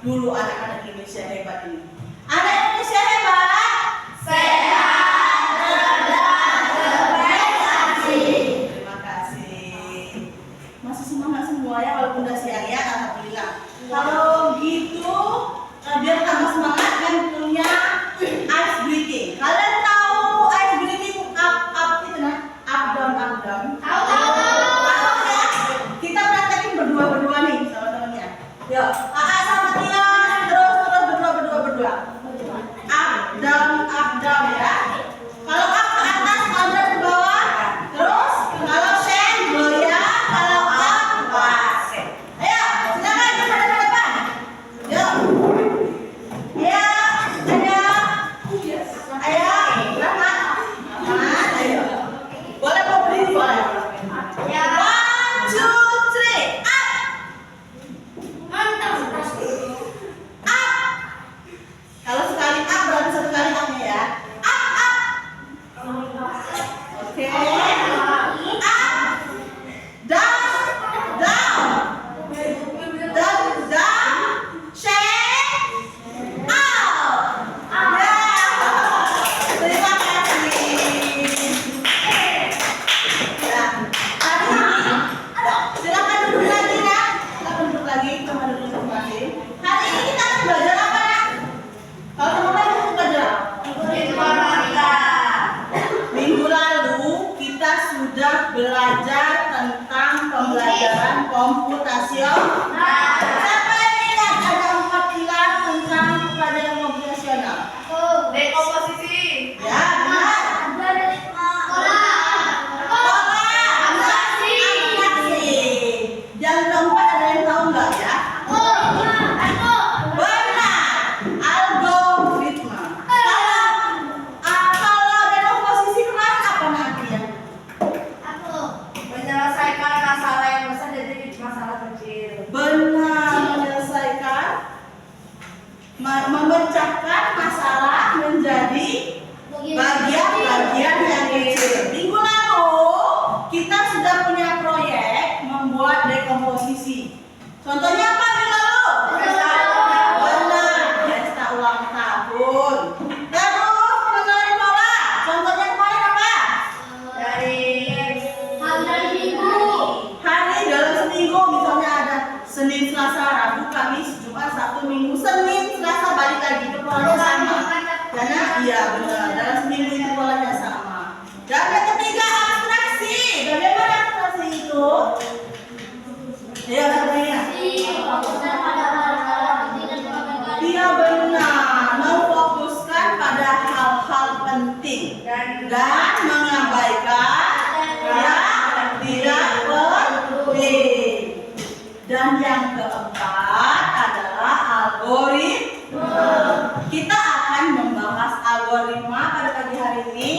dulu anak-anak Indonesia hebat ini? Anak Indonesia hebat, sehat, cerdas, berprestasi. Terima kasih. Masih semangat semua ya walaupun udah siang ya, alhamdulillah. Kalau gitu, biar tambah semangat kan punya ice breathing. Kalian tahu ice breathing up itu nah? Up down up down. Tahu. Tahu ya? Kita praktekin berdua nih sama temannya. Yuk, AA sama Tia terus berdua. Up down ya. Kalau up ke atas, kalau down ke bawah. Terus kalau Shen, Gloria, kalau up was. Ayo, silakan ke depan. Yuk. Ayo, Rahmat. Ayo. Boleh mau berdiri boleh. 1, 2, 3, up. Mantap. Up. Kalau sekali up berarti satu kali up-nya ya. Up. Oke. Up. Down. Shake. Out. Ya. Terima kasih. Ya. Hari ini, silakan duduk lagi ya. Silakan duduk lagi, teman duduk masing-masing. Hari ini kita akan belajar apa ya? Kalau teman-teman mau belajar Informatika. minggu lalu kita sudah belajar tentang pembelajaran komputasional. Siapa yang ingat ada 4 pilar tentang pembelajaran komputasional? Dekomposisi. Ya, benar. Abstraksi. Yang keempat ada yang tahu nggak ya? Benar, algoritma. Kalau dekomposisi kemarin apa nantinya? Menyelesaikan masalah yang besar jadi masalah kecil. Benar, menyelesaikan, memecahkan masalah menjadi bagian-bagian yang kecil. Minggu lalu kita sudah punya proyek membuat dekomposisi. Contohnya apa minggu lalu? Benar, pesta ulang tahun. Terus mengenai pola. Contohnya kemarin apa? Dari Hari dalam seminggu misalnya ada Senin, Selasa, Rabu, Kamis, Jumat, Sabtu, Minggu. Senin, Selasa balik lagi itu polanya sama. Karena iya benar dalam seminggu itu polanya sama. Dan yang ketiga abstraksi. Bagaimana abstraksi itu? Ya sebenarnya. Iya benar, memfokuskan pada hal-hal penting dan mengabaikan yang tidak penting. Dan yang keempat adalah algoritma. Kita akan membahas algoritma pada pagi hari ini.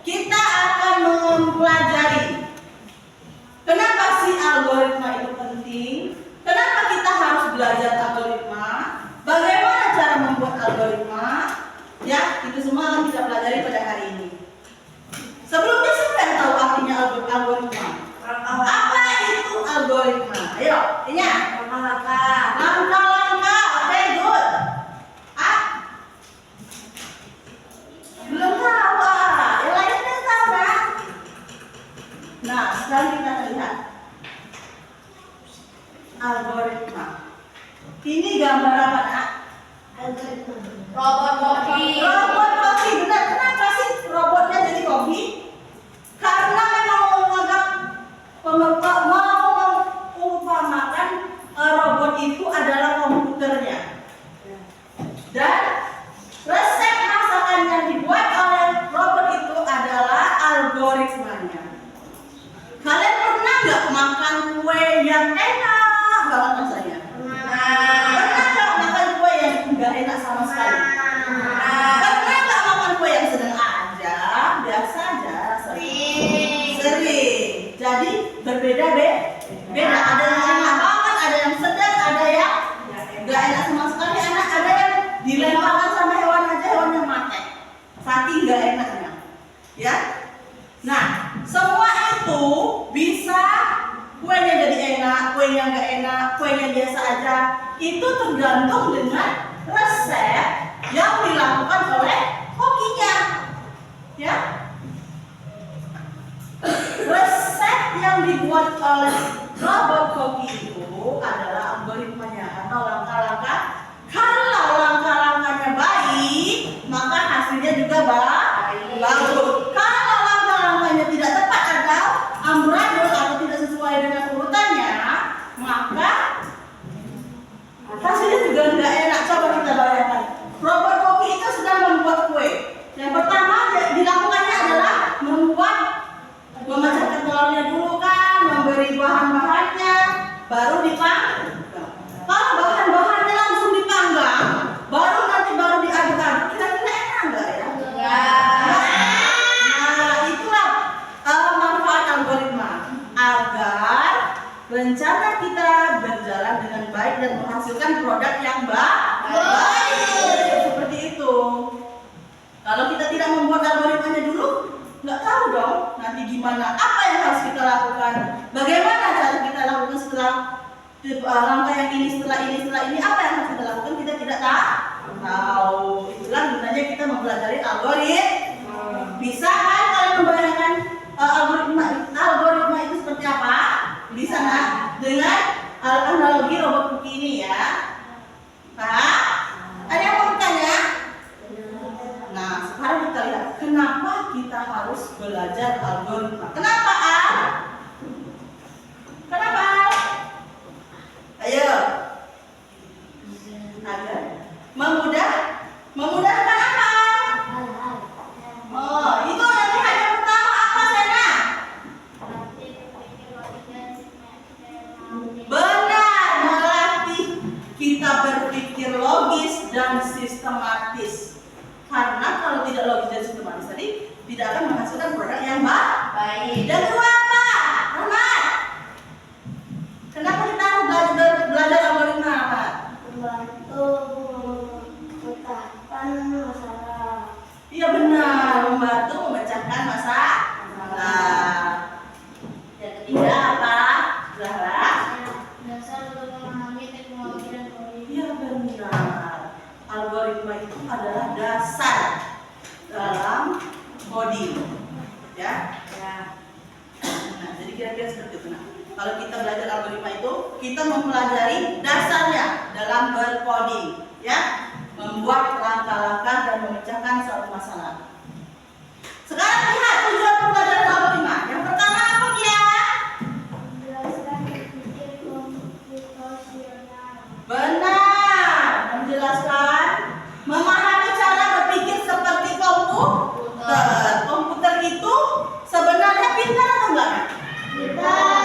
Kita akan mempelajari kenapa sih algoritma itu penting, kenapa kita harus belajar algoritma, bagaimana cara membuat algoritma. Ya, itu semua akan kita pelajari pada hari ini. Sebelumnya siapa yang tahu artinya algoritma? Apa itu algoritma? Ayo, ingat. Langkah-langkah. Oke, good. Belum tahu. Yang lainnya tahu kan? Nah, sekarang kita lihat algoritma. Ini gambar apa, Nak? robot kopi. Robot kopi. Benar. Kenapa sih robotnya jadi kopi? Karena memang mau mengumpamakan robot itu adalah komputernya. Dan resep masakan yang dibuat oleh robot itu adalah algoritmanya. Kalian pernah nggak makan kue yang enak banget rasanya? Pernah nggak makan kue yang nggak enak sama sekali? Pernah itu tergantung dengan resep yang dilakukan oleh kokinya. Ya. Resep yang dibuat oleh robot koki itu adalah algoritmanya atau langkah-langkah. Kalau langkah-langkahnya baik, maka hasilnya juga bagus. Kalau langkah-langkahnya tidak tepat atau amburadul atau tidak sesuai dengan urutannya, maka hasilnya juga tidak enak. Coba kita bayangkan, robot koki itu sedang membuat kue. Yang pertama dilakukannya adalah memecahkan telurnya dulu kan, memberi bahan-bahannya, baru dipanggang. Kalau bahan-bahannya langsung dipanggang, baru diaduk-aduk, kira-kira enak nggak ya? Nah, itulah manfaat algoritma agar rencana kita berjalan dengan baik dan menghasilkan produk yang baik. Seperti itu. Kalau kita tidak membuat algoritmanya dulu, nggak tahu dong nanti gimana, apa yang harus kita lakukan, bagaimana cara kita lakukan setelah langkah yang ini, setelah ini, apa yang harus kita lakukan, kita tidak tahu. Itulah gunanya kita mempelajari algoritma. Bisa kan kalian membayangkan algoritma itu seperti apa? Bisa nggak? Dengan analogi robot koki ini ya. Paham? Ada yang mau bertanya? Nah, sekarang kita lihat kenapa kita harus belajar algoritma. Kenapa, Al? Kenapa, Al? Ayo. Agar memudahkan apa? Oh, itu nanti yang pertama apa, Sena? Benar, melatih kita berpikir logis dan sistematis. Karena kalau tidak logis dan sistematis tadi tidak akan menghasilkan produk yang baik. Dan kedua apa? Rahmat. Kenapa kita harus belajar algoritma, Rahmat? Membantu memecahkan masalah. Iya benar, membantu memecahkan masalah. Yang ketiga apa? Zahra. Dasar untuk memahami teknologi dan kondisi. Iya benar. Algoritma itu adalah dasar dalam coding, ya. Nah, jadi kira-kira seperti itu. Nah, kalau kita belajar algoritma itu, kita mempelajari dasarnya dalam bercoding, ya, membuat langkah-langkah dan memecahkan suatu masalah. Sekarang lihat tujuan pembelajaran algoritma. Yang pertama apa dia? Menjelaskan berpikir komputasional. Benar, menjelaskan, memahami cara berpikir seperti komputer. Komputer itu sebenarnya pintar atau enggak?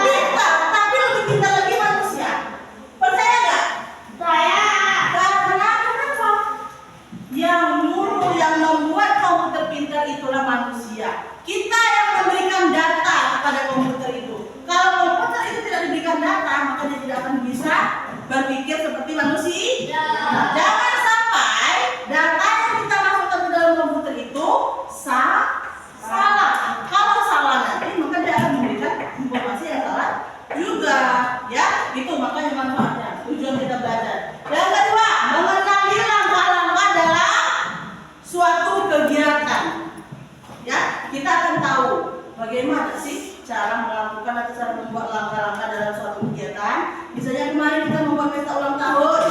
Pintar, tapi lebih pintar lagi manusia. Percaya nggak? Saya. Karena kenapa? Yang nyuruh, yang membuat komputer pintar itulah manusia. Kita yang memberikan data kepada komputer itu. Kalau komputer itu tidak diberikan data, maka dia tidak akan bisa berpikir seperti manusia. Nah, jangan sampai data yang kita masukkan ke dalam komputer itu salah. Kalau salah nanti, maka dia akan memberikan informasi yang salah juga. Ya, itu makanya manfaatnya. Tujuan kita belajar. Yang kedua, mengenali langkah-langkah dalam suatu kegiatan. Ya, kita akan tahu bagaimana sih cara melakukan atau cara membuat langkah-langkah dalam suatu kegiatan. Misalnya kemarin kita membuat pesta ulang tahun,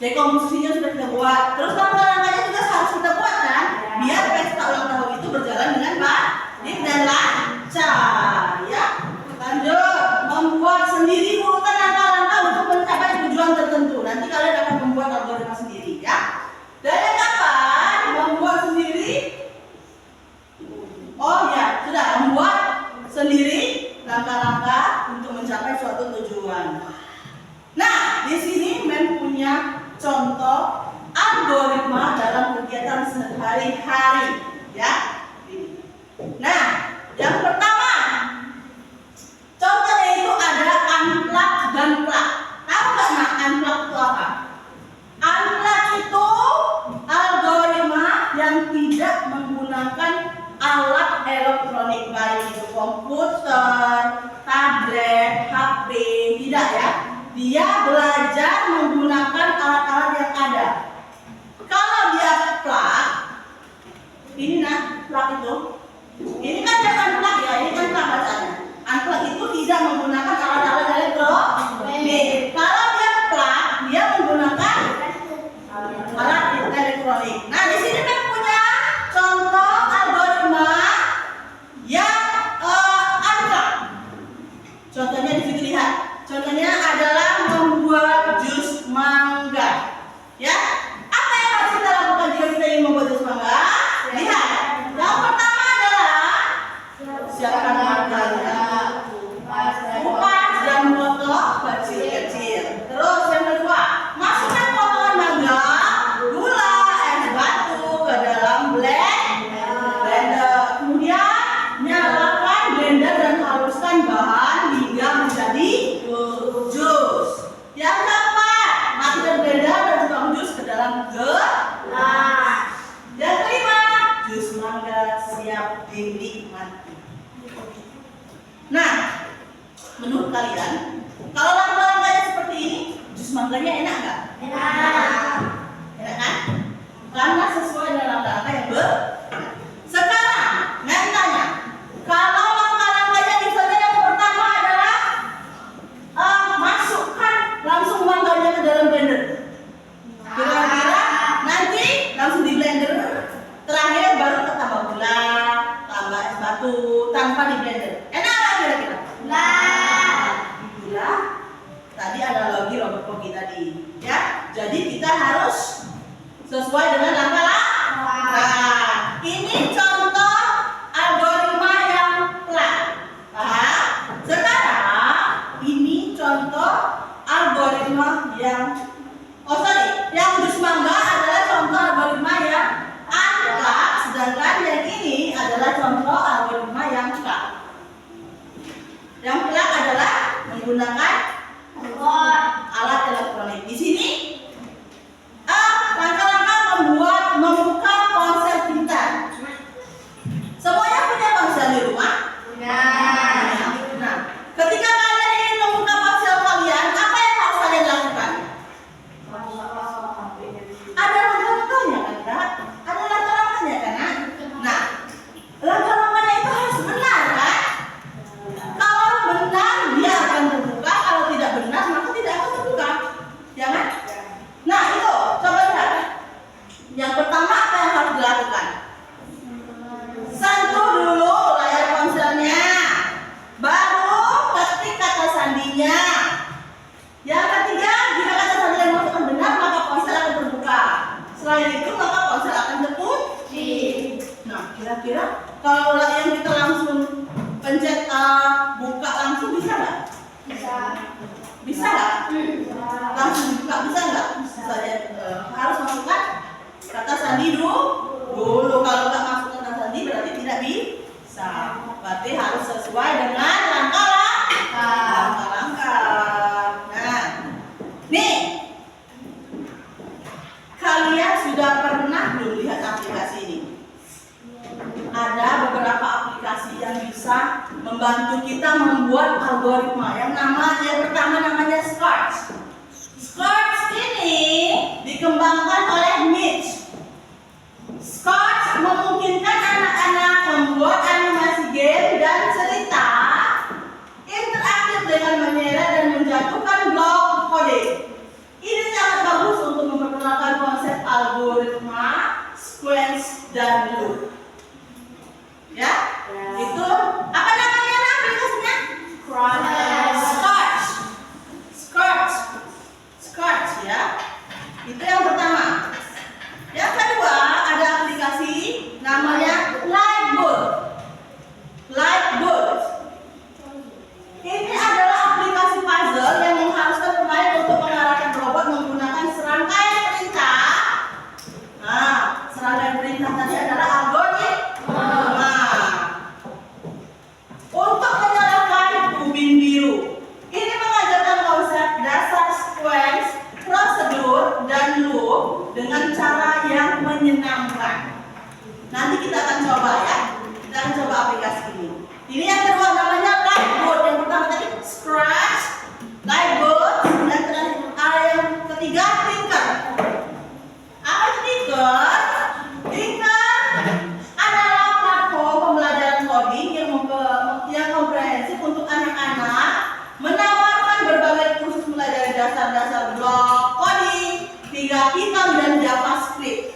dekomposisinya sudah kita buat, terus langkah-langkahnya juga harus kita buat kan, biar pesta ulang tahun itu berjalan dengan baik dan lancar. Ya, lanjut, membuat sendiri urutan langkah-langkah untuk mencapai tujuan tertentu. Nanti kalian akan membuat algoritma sendiri, ya. Dan yang kapan membuat sendiri? Oh ya, sudah membuat sendiri langkah-langkah untuk mencapai suatu tujuan. Nah, di sini Men punya contoh algoritma dalam kegiatan sehari-hari, ya. Nah, yang pertama, contohnya itu ada unplug dan plug. Tahu nggak nak unplug itu apa? Unplug itu algoritma yang tidak menggunakan alat elektronik, baik itu komputer, tablet, HP, tidak ya. Dia belajar belajar menggunakan alat-alat yang ada. Kalau dia plak, ini nah plak itu, ini kan jangan plak ya, ini kan plak bacanya. Unplug itu tidak menggunakan alat-alat elektronik. Kalau dia plak, dia menggunakan alat elektronik. Nah, di sini kan punya contoh algoritma yang unplug. Contohnya di situ lihat. Contohnya adalah membuat jus mangga. Ya, apa yang harus kita lakukan jika kita ingin membuat jus mangga? Lihat. Yang pertama adalah siapkan mangganya. Kupas dan potong kecil-kecil. Terus yang kedua, masukkan potongan mangga, gula, es batu ke dalam blender. Kemudian nyalakan blender dan haluskan bahan hingga menjadi jus. Yang keempat, masukkan blender dan tuang jus ke dalam gelas. Yang kelima, jus mangga siap dinikmati. Nah, menurut kalian, kalau langkah-langkahnya seperti ini, jus mangganya enak nggak? Enak. Enak kan? Karena sesuai dengan langkah-langkah yang Sekarang, saya tanya, kalau langkah-langkahnya misalnya yang pertama adalah masukkan langsung mangganya ke dalam blender. Kira-kira nanti langsung di blender, terakhir baru tambah gula, tambah es batu, tanpa di blender. Enak nggak kira-kira? Gula. Tadi analogi robot koki tadi, ya. Jadi kita harus sesuai dengan langkah-langkah. Ini contoh algoritma yang plak. Sekarang ini contoh algoritma yang yang jus mangga adalah contoh algoritma yang unplug, sedangkan yang ini adalah contoh algoritma yang plug. Yang plug adalah menggunakan alat elektronik. Di sini langkah-langkah membuka ponsel pintar. Semuanya punya ponsel di rumah? Nah, ketika kalian ingin membuka ponsel kalian, apa yang harus kalian lakukan? Ada langkah-langkahnya kan, Kak? Ada langkah-langkahnya kan, Kak? Nah, langkah-langkahnya itu harus benar, kan? Kalau benar, dia akan terbuka. Kalau tidak benar, maka tidak akan terbuka. Ya kan? Nah, itu coba lihat. Yang pertama, apa yang harus dilakukan? Sentuh dulu layar ponselnya, baru ketik kata sandinya. Yang ketiga, jika kata sandi yang dimasukkan benar, maka ponsel akan terbuka. Selain itu, maka ponsel akan terkunci. Nah, kira-kira kalau yang kita langsung pencet buka langsung bisa nggak? Bisa nggak? Langsung dibuka bisa nggak? Harus masukkan kata sandi dulu. Kalau nggak masuk kata sandi berarti tidak bisa. Berarti harus sesuai dengan langkah-langkah. Nah, nih kalian sudah pernah belum lihat aplikasi ini? Ada beberapa aplikasi yang bisa membantu kita membuat algoritma. Yang pertama namanya Scratch. Scratch ini dikembangkan oleh Mitch. Scratch memungkinkan anak-anak membuat animasi game dan cerita interaktif dengan menyeret dan menjatuhkan blok kode. dasar-dasar blok coding, 3 Python dan JavaScript.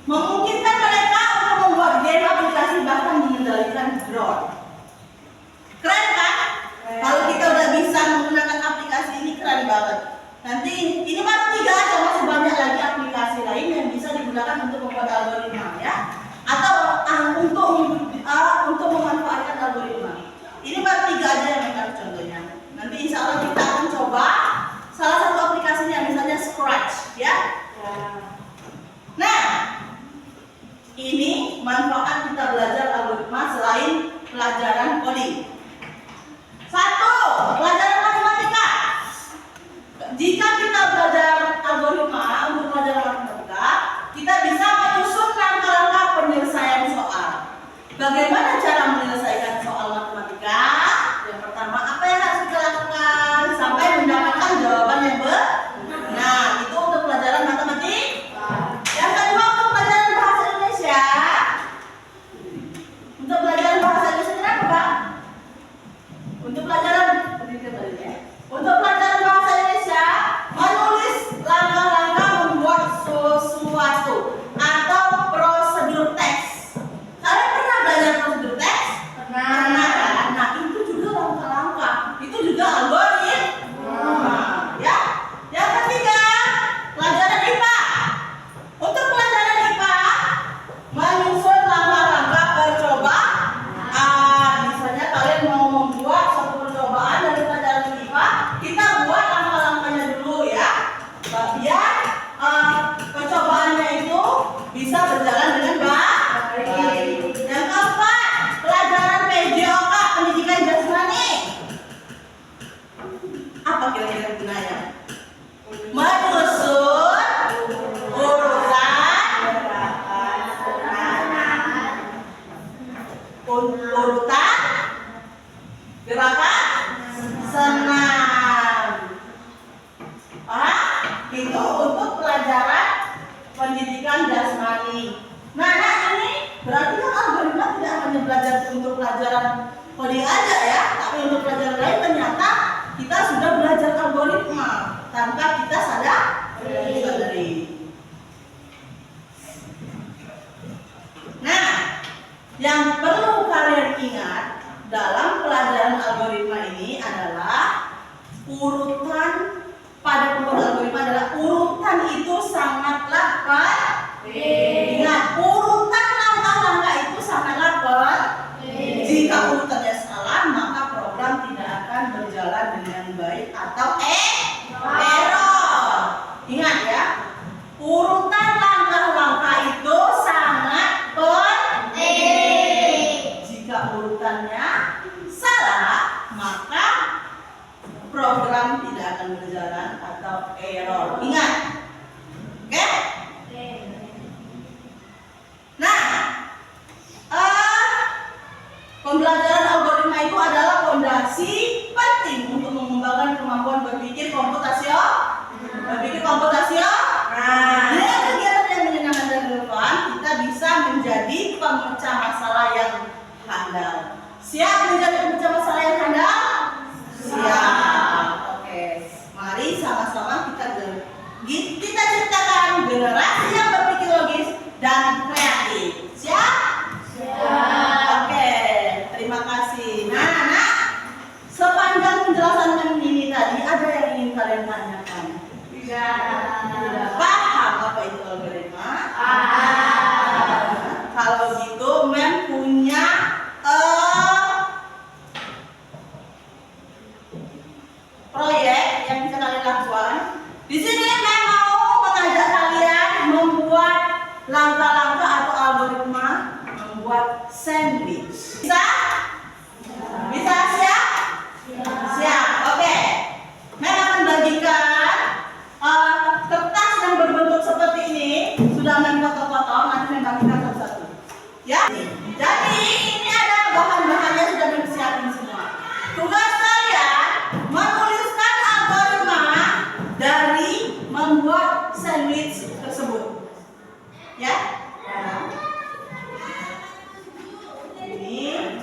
Memungkinkan mereka untuk membuat game aplikasi bahkan mengendalikan drone. Keren kan? Kalau kita udah bisa menggunakan aplikasi ini, keren banget. Nanti ini baru 3 aja, masih banyak lagi aplikasi lain yang bisa digunakan untuk membuat algoritma ya, atau untuk memanfaatkan algoritma. Ini baru 3 aja yang menarik contohnya. Nanti insya Allah kita akan coba salah satu aplikasinya, misalnya Scratch ya. Nah, ini manfaat kita belajar algoritma selain pelajaran coding. 1. Pelajaran matematika. Jika kita belajar algoritma untuk pelajaran matematika, kita bisa menyusun langkah-langkah penyelesaian soal. Bagaimana cara menyelesaikan soal matematika? Yang pertama, apa yang harus kita lakukan sampai mendapatkan jawaban yang benar? Itu untuk pelajaran matematika. Yang kedua, untuk pelajaran bahasa Indonesia. Untuk pelajaran bahasa Indonesia kenapa, Pak? Untuk pelajaran bahasa Indonesia, menulis langkah-langkah membuat sesuatu atau prosedur teks. Kalian pernah belajar prosedur teks? Pernah kan? Nah, itu juga langkah-langkah. Itu juga algoritma. Ya. Yang ketiga, pelajaran IPA. Untuk pelajaran IPA, menyusun langkah-langkah percobaan. Misalnya kalian mau membuat suatu percobaan dari pelajaran IPA, kita buat langkah-langkahnya dulu ya, biar percobaannya itu bisa berjalan dengan baik. Yang keempat, pelajaran PJOK, pendidikan jasmani. Apa kira-kira gunanya? Menyusun urutan gerakan senam. Itu untuk pelajaran pendidikan jasmani. Nah, ini berarti kan algoritma tidak hanya belajar untuk pelajaran coding aja ya, tapi untuk pelajaran lain ternyata kita sudah belajar algoritma tanpa kita sadari. Nah, yang perlu kalian ingat dalam pelajaran algoritma ini adalah urutan pada pembuat algoritma adalah urutan itu sangatlah penting. Ingat, urutan langkah-langkah itu sangatlah penting. Jika urutannya salah, maka program tidak akan berjalan dengan baik atau error. Ingat ya, urutan langkah-langkah itu sangat penting. Jika urutannya salah, maka program tidak akan berjalan atau error. Ingat, oke? Nah, pembelajaran algoritma itu adalah fondasi penting untuk mengembangkan kemampuan berpikir komputasional. Dengan kegiatan yang menyenangkan dan relevan, kita bisa menjadi pemecah masalah yang handal. Siap menjadi pemecah masalah yang handal? Siap. Oke. Mari sama-sama kita ciptakan generasi yang berpikir logis dan kreatif. Siap? Siap. Oke. Terima kasih. Nah, sepanjang penjelasan ini tadi ada yang ingin kalian tanyakan? Tidak. Paham apa itu algoritma? Kalau gitu, Mem punya proyek yang bisa kalian lakukan. Di sini Mem mau mengajak kalian membuat langkah-langkah atau algoritma membuat sandwich. Bisa? Bisa, siap? Siap. Oke. Mem akan bagikan kertas yang berbentuk seperti ini. Sudah Mem foto-foto, nanti Mem bagikan satu-satu. Ya. Jadi ini ada bahan-bahannya sudah Mem siapin semua. Tugas kalian menuliskan algoritma dari membuat sandwich tersebut. Ya. Ini.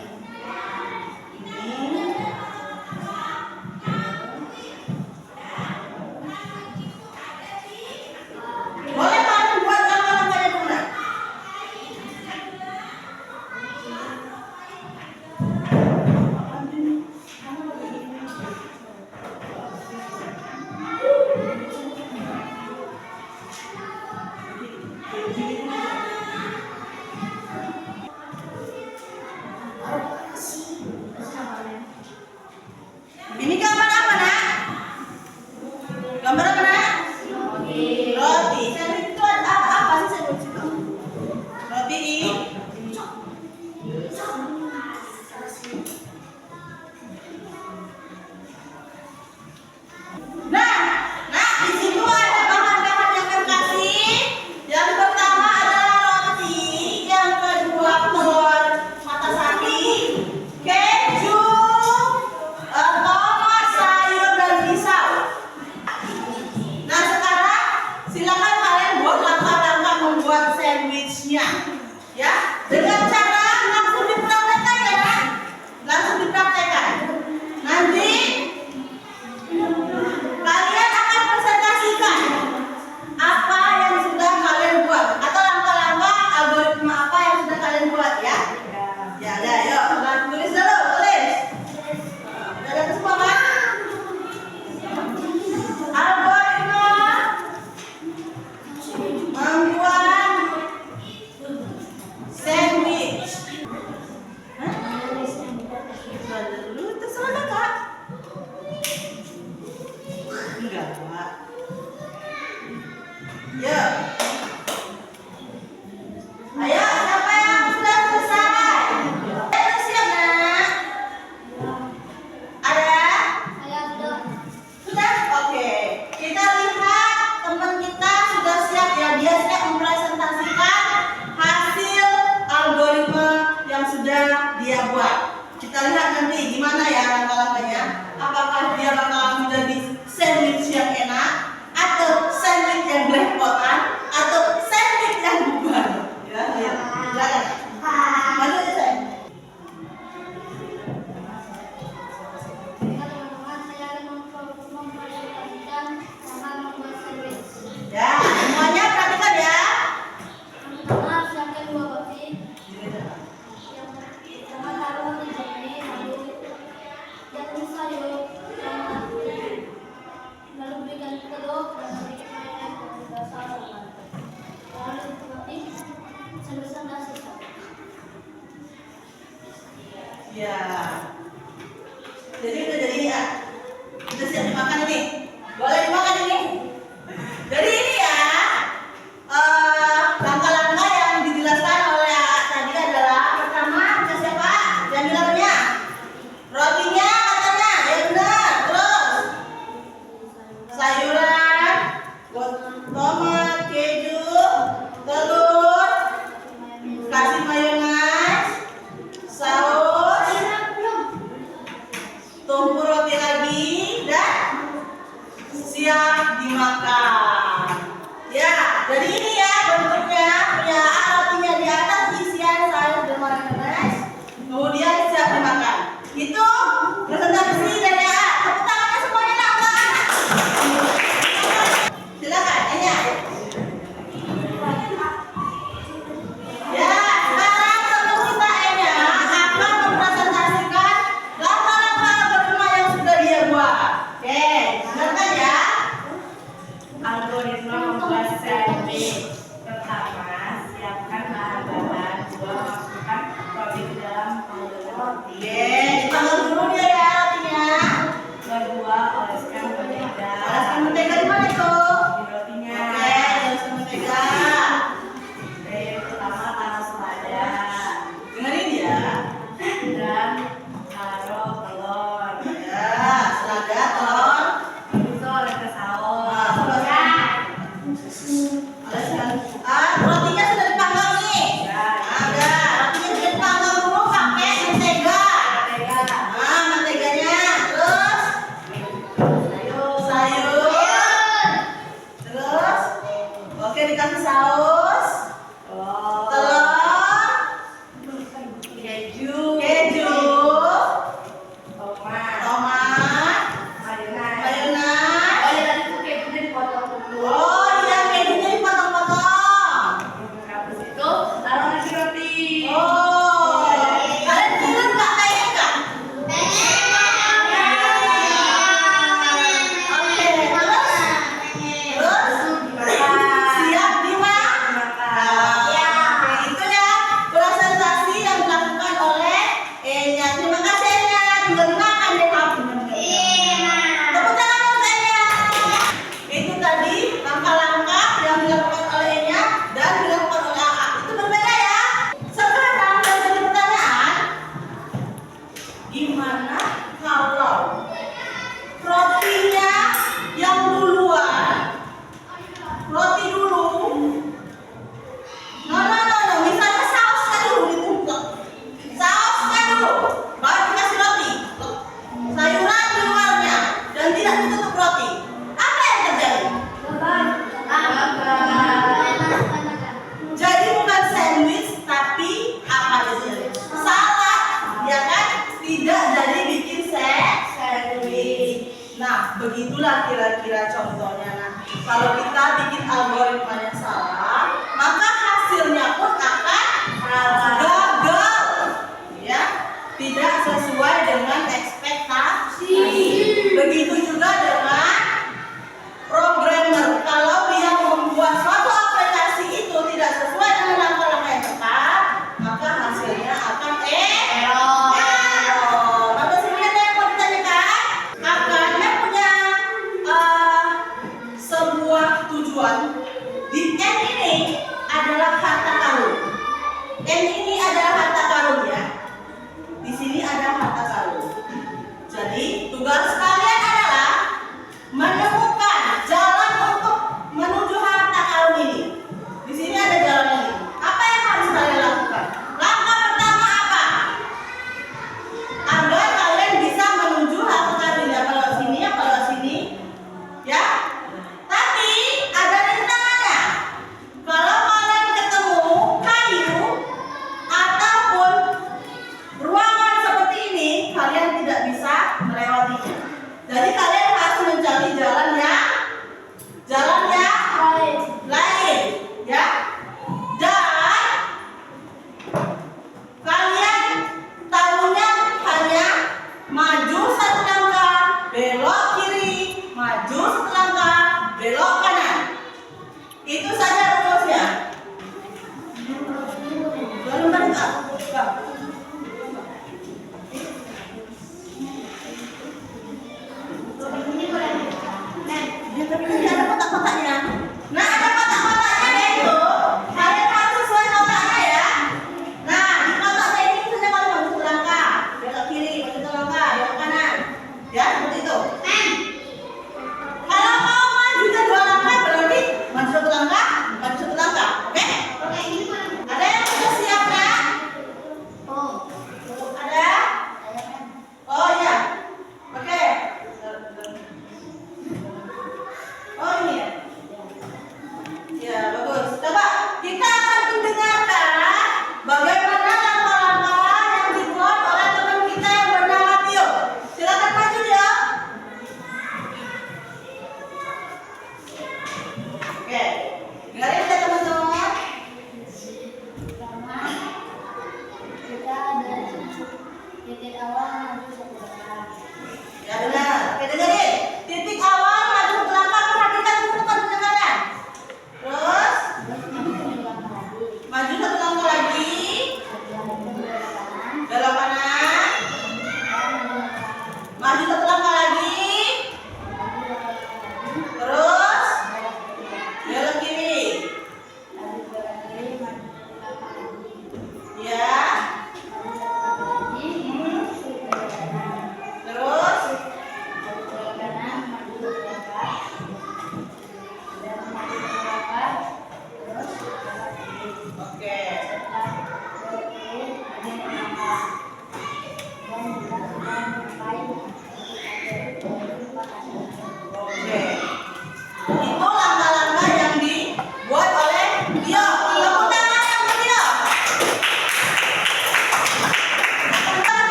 Gambar apa nak? Roti. Sandwich itu apa sih sandwich itu? Roti Nah, di situ ada bahan-bahan yang kami kasih. Yang pertama adalah roti, yang kedua telur mata sapi, keju, tomat, sayur dan pisau. Nah, sekarang silakan kalian buat langkah-langkah membuat sandwichnya, ya, dengan cara langsung dipraktekkan ya, langsung dipraktekkan. Nanti kalian akan presentasikan apa yang sudah kalian buat atau langkah-langkah algoritma apa yang sudah kalian buat ya. Ya, yuk, tulis dulu, tulis. Udah ada semua kan? Algoritma membuat sandwich. Hah? Dulu terserah Kak. Enggak, Pak. Ya. Ayo, siapa yang sudah selesai? Sudah siap, Nak? Ada? Sudah? Oke. Kita lihat teman kita sudah siap ya. Dia siap mempresentasikan hasil algoritma yang sudah dia buat. Kita lihat nanti gimana ya langkah-langkahnya. Apakah dia bakal menjadi sandwich yang enak, atau sandwich yang belepotan, atau sandwich yang bubar. Ya, ayo. Silakan. Maju aja saya. Ya, semuanya perhatikan ya. Ya. Jadi udah jadi ya. Udah siap dimakan ini. Boleh dimakan ini. Jadi ini ya, langkah-langkah yang dijelaskan oleh tadi adalah pertama kita siapa? Yang bilangnya rotinya katanya, ya benar. Terus sayuran, tomat, keju, telur, kasih mayones, saus, tumpuk roti lagi, dan siap dimakan. Ya, jadi ini ya bentuknya, ya rotinya di atas, isian sayur dan mayones, kemudian siap dimakan. Itu presentasi dari A. Tepuk tangannya semuanya nak. Silakan, Enya. Ya, sekarang tentu kita Enya akan mempresentasikan langkah-langkah algoritma yang sudah dia buat. Oke, dengarkan ya. Algoritma membuat sandwich. Pertama, siapkan bahan-bahan. Dua, masukkan roti ke dalam panggung roti. Oke, dipanggang dulu dia ya rotinya. Kedua, oleskan mentega. Oleskan mentega di mana itu? Di rotinya. Oke, oleskan mentega. Yang pertama, taruh selada Dengerin ya. dan taruh telur. Ya, selada, telur. Itu oleskan saus. Nah, oleskan contohnya. Nah, kalau kita bikin algoritmanya salah, maka hasilnya pun akan gagal, ya, tidak sesuai dengan ekspektasi. Begitu juga dengan programmer, kalau dia membuat suatu aplikasi itu tidak sesuai dengan langkah-langkah yang tepat, maka hasilnya akan error. Bapak sini ada yang mau ditanyakan? Akarnya punya sebuah tujuan. Di N ini adalah harta karun. N ini adalah harta karun, ya. Di sini ada harta karun. Jadi tugas kalian adalah menemukan jalan untuk menuju harta karun ini. Di sini ada jalan ini. Apa yang harus kalian lakukan? Langkah pertama apa? Agar kalian bisa menuju harta karun, ya, kalau sini, ya, kalau sini, ya. Tapi ada rintangannya. Kalau kalian ketemu kayu ataupun ruangan seperti ini, kalian tidak bisa melewatinya. Jadi kalian harus mencari jalan yang lain, ya. Dan kalian tahunya hanya maju satu langkah, belok kiri, maju satu langkah, belok kanan. Itu saja rumusnya. Belum banyak. Ya, tapi nanti ada kotak-kotaknya. Nah, ada kotak-kotaknya deh itu. Kalian harus sesuai kotaknya, ya. Nah, di kotaknya ini misalnya kalian maju satu langkah, belok kiri, maju satu langkah, belok kanan. Ya, seperti itu. Kalau mau majunya dua langkah, berarti maju satu langkah, maju satu langkah. Oke? Ada yang sudah siap, ya? Ada? Oh, iya. Oke. Oh, ini ya.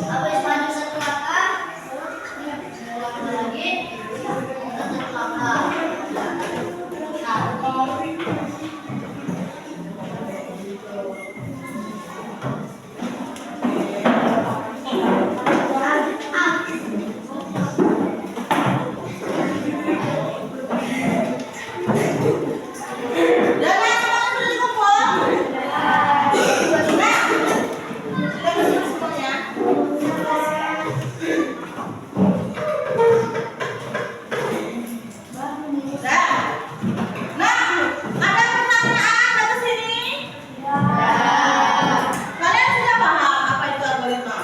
Habis maju satu langkah, ulang lagi, satu langkah. Jangan semuanya sudah dikumpul. Nah, sudah dikumpul semuanya. Dah. Nah, ada pertanyaan dari sini? Kalian sudah paham apa itu algoritma?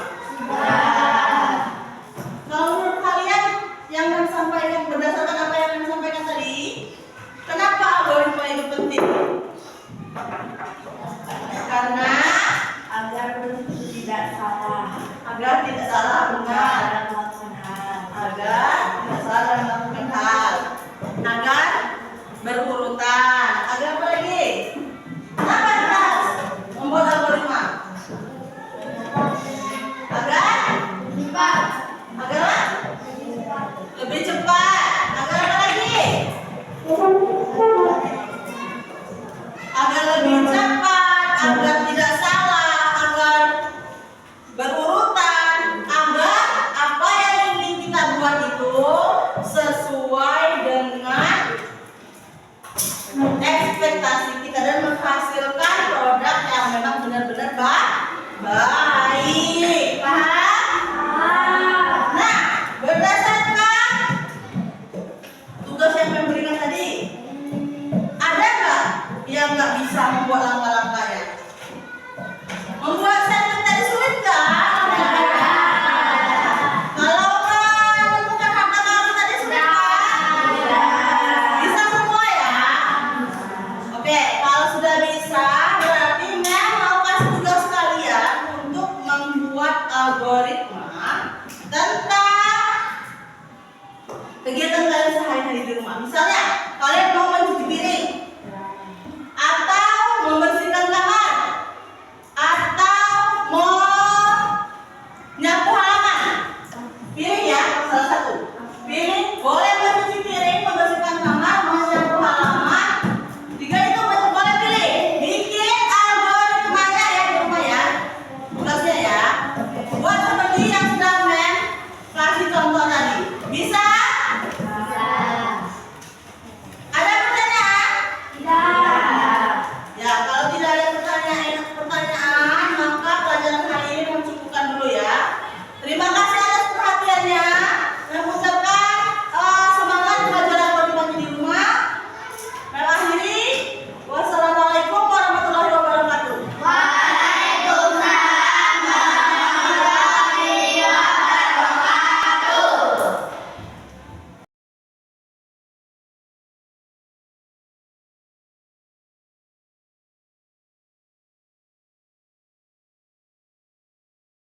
Kalau menurut kalian yang akan sampaikan berdasarkan apa yang akan sampaikan tadi, kenapa algoritma itu penting? Karena agar tidak salah agar tidak salah benar, dalam melakukan hal. agar tidak salah dalam melakukan hal, agar berurutan, agar apa lagi? Kenapa kita harus membuat algoritma? Agar agar lebih cepat, agar apa lagi? Agar lebih cepat, agar tidak salah, agar berurutan, agar apa yang ingin kita buat itu sesuai dengan ekspektasi kita dan menghasilkan produk yang memang benar-benar baik. Paham? Nah, berdasarkan tugas yang memberikan tadi, ada nggak yang nggak bisa membuat langkah-langkahnya? Membuat segmen tadi sulit kan? Kalau menentukan kata baru tadi sulit kan? Bisa semua ya? Oke, kalau sudah bisa, berarti Mel mau kasih tugas kalian untuk membuat algoritma tentang kegiatan kalian sehari-hari di rumah. Misalnya, kalian